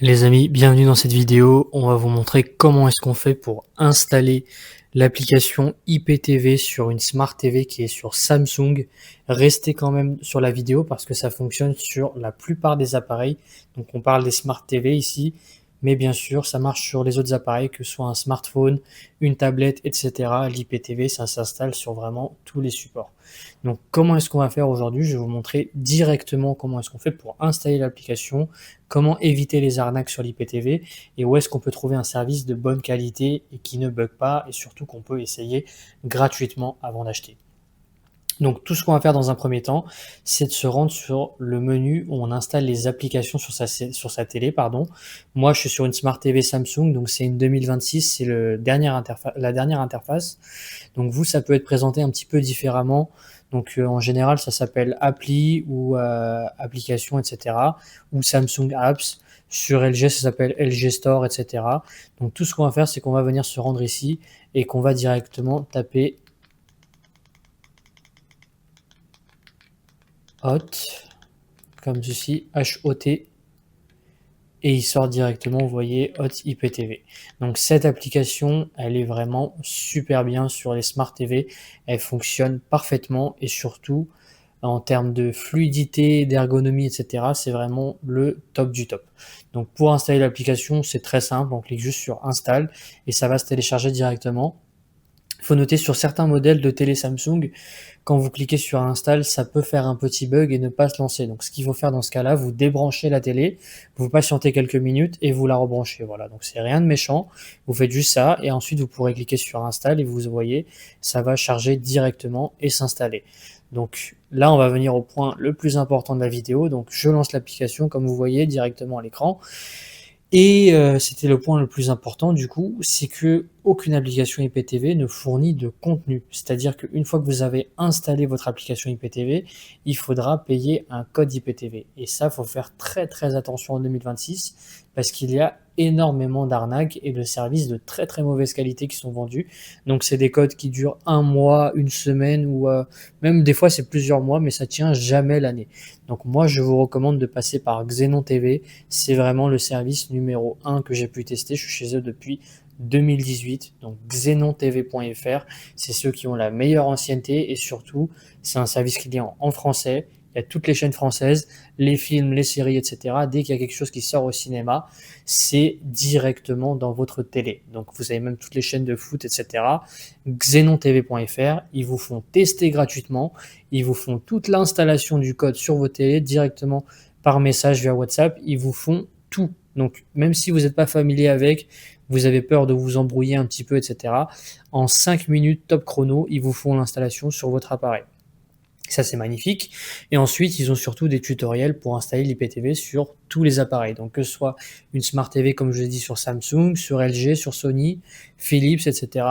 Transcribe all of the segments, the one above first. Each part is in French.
Les amis, bienvenue dans cette vidéo. On va vous montrer comment est-ce qu'on fait pour installer l'application IPTV sur une Smart TV qui est sur Samsung. Restez quand même sur la vidéo parce que ça fonctionne sur la plupart des appareils. Donc on parle des Smart TV ici, mais bien sûr ça marche sur les autres appareils, que ce soit un smartphone, une tablette, etc. L'IPTV, ça s'installe sur vraiment tous les supports. Donc comment est-ce qu'on va faire aujourd'hui? Je vais vous montrer directement comment est-ce qu'on fait pour installer l'application, comment éviter les arnaques sur l'IPTV et où est-ce qu'on peut trouver un service de bonne qualité et qui ne bug pas et surtout qu'on peut essayer gratuitement avant d'acheter. Donc tout ce qu'on va faire dans un premier temps, c'est de se rendre sur le menu où on installe les applications sur sa télé, pardon. Moi, je suis sur une Smart TV Samsung, donc c'est une 2026, c'est la dernière interface. Donc vous, ça peut être présenté un petit peu différemment. Donc en général, ça s'appelle Appli ou Application, etc. ou Samsung Apps. Sur LG, ça s'appelle LG Store, etc. Donc tout ce qu'on va faire, c'est qu'on va venir se rendre ici et qu'on va directement taper Hot, comme ceci, H-O-T, et il sort directement, vous voyez, Hot IPTV. Donc cette application, elle est vraiment super bien sur les Smart TV, elle fonctionne parfaitement et surtout, en termes de fluidité, d'ergonomie, etc., c'est vraiment le top du top. Donc pour installer l'application, c'est très simple, on clique juste sur Install et ça va se télécharger directement. Il faut noter sur certains modèles de télé Samsung, quand vous cliquez sur Install, ça peut faire un petit bug et ne pas se lancer. Donc ce qu'il faut faire dans ce cas-là, vous débranchez la télé, vous patientez quelques minutes et vous la rebranchez. Voilà, donc c'est rien de méchant. Vous faites juste ça et ensuite vous pourrez cliquer sur Install et vous voyez, ça va charger directement et s'installer. Donc là, on va venir au point le plus important de la vidéo. Donc je lance l'application comme vous voyez directement à l'écran. Et c'était le point le plus important du coup, c'est que aucune application IPTV ne fournit de contenu. C'est-à-dire qu'une fois que vous avez installé votre application IPTV, il faudra payer un code IPTV. Et ça, faut faire très très attention en 2026 parce qu'il y a énormément d'arnaques et de services de très très mauvaise qualité qui sont vendus. Donc c'est des codes qui durent un mois, une semaine ou même des fois c'est plusieurs mois, mais ça tient jamais l'année. Donc moi je vous recommande de passer par Xenon TV. C'est vraiment le service numéro 1 que j'ai pu tester. Je suis chez eux depuis 2018, donc xenontv.fr, c'est ceux qui ont la meilleure ancienneté et surtout, c'est un service client en français. Il y a toutes les chaînes françaises, les films, les séries, etc. Dès qu'il y a quelque chose qui sort au cinéma, c'est directement dans votre télé. Donc vous avez même toutes les chaînes de foot, etc. xenontv.fr, ils vous font tester gratuitement, ils vous font toute l'installation du code sur vos télés directement par message via WhatsApp, ils vous font tout. Donc même si vous n'êtes pas familier avec, vous avez peur de vous embrouiller un petit peu, etc. En 5 minutes top chrono, ils vous font l'installation sur votre appareil. Ça, c'est magnifique. Et ensuite, ils ont surtout des tutoriels pour installer l'IPTV sur tous les appareils. Donc, que ce soit une Smart TV, comme je l'ai dit, sur Samsung, sur LG, sur Sony, Philips, etc.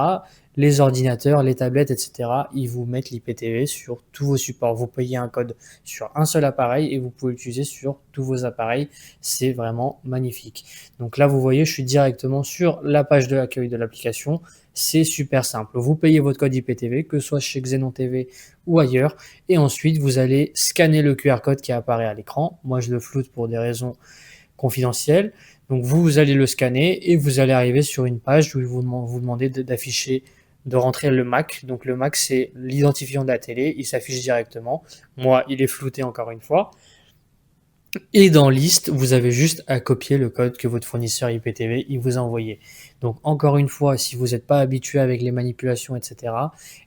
Les ordinateurs, les tablettes, etc. Ils vous mettent l'IPTV sur tous vos supports. Vous payez un code sur un seul appareil et vous pouvez l'utiliser sur tous vos appareils. C'est vraiment magnifique. Donc là, vous voyez, je suis directement sur la page de l'accueil de l'application. C'est super simple. Vous payez votre code IPTV, que ce soit chez Xenon TV ou ailleurs. Et ensuite, vous allez scanner le QR code qui apparaît à l'écran. Moi, je le floute pour des raisons confidentielles. Donc, vous allez le scanner et vous allez arriver sur une page où vous demandez d'afficher, de rentrer le MAC. Donc, le MAC, c'est l'identifiant de la télé. Il s'affiche directement. Moi, il est flouté encore une fois. Et dans liste, vous avez juste à copier le code que votre fournisseur IPTV il vous a envoyé. Donc encore une fois, si vous n'êtes pas habitué avec les manipulations, etc.,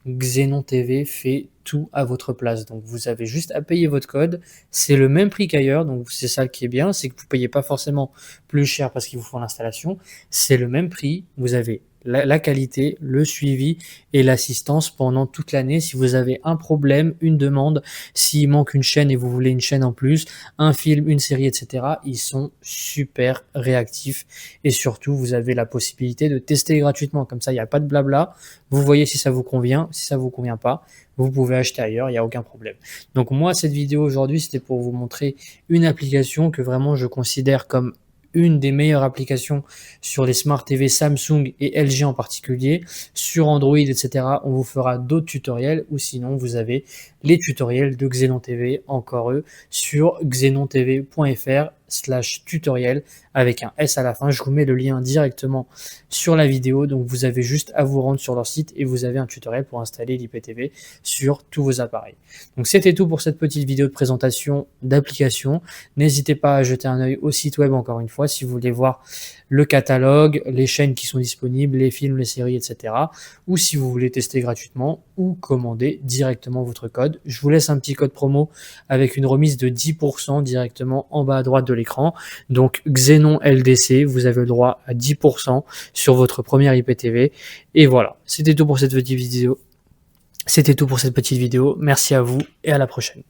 Xenon TV fait tout à votre place. Donc vous avez juste à payer votre code. C'est le même prix qu'ailleurs. Donc c'est ça qui est bien, c'est que vous ne payez pas forcément plus cher parce qu'ils vous font l'installation. C'est le même prix. Vous avez la qualité, le suivi et l'assistance pendant toute l'année. Si vous avez un problème, une demande, s'il manque une chaîne et vous voulez une chaîne en plus, un film, une série, etc., ils sont super réactifs et surtout, vous avez la possibilité de tester gratuitement. Comme ça, il n'y a pas de blabla. Vous voyez si ça vous convient. Si ça vous convient pas, vous pouvez acheter ailleurs, il n'y a aucun problème. Donc moi, cette vidéo aujourd'hui, c'était pour vous montrer une application que vraiment je considère comme une des meilleures applications sur les Smart TV Samsung et LG en particulier, sur Android, etc. On vous fera d'autres tutoriels ou sinon vous avez les tutoriels de Xenon TV, encore eux, sur xenontv.fr/tutoriel avec un S à la fin. Je vous mets le lien directement sur la vidéo. Donc, vous avez juste à vous rendre sur leur site et vous avez un tutoriel pour installer l'IPTV sur tous vos appareils. Donc, c'était tout pour cette petite vidéo de présentation d'application. N'hésitez pas à jeter un œil au site web encore une fois si vous voulez voir le catalogue, les chaînes qui sont disponibles, les films, les séries, etc. Ou si vous voulez tester gratuitement ou commander directement votre code. Je vous laisse un petit code promo avec une remise de 10% directement en bas à droite de l'écran. Donc Xenon LDC, vous avez le droit à 10% sur votre première IPTV. Et voilà, c'était tout pour cette petite vidéo. C'était tout pour cette petite vidéo. Merci à vous et à la prochaine.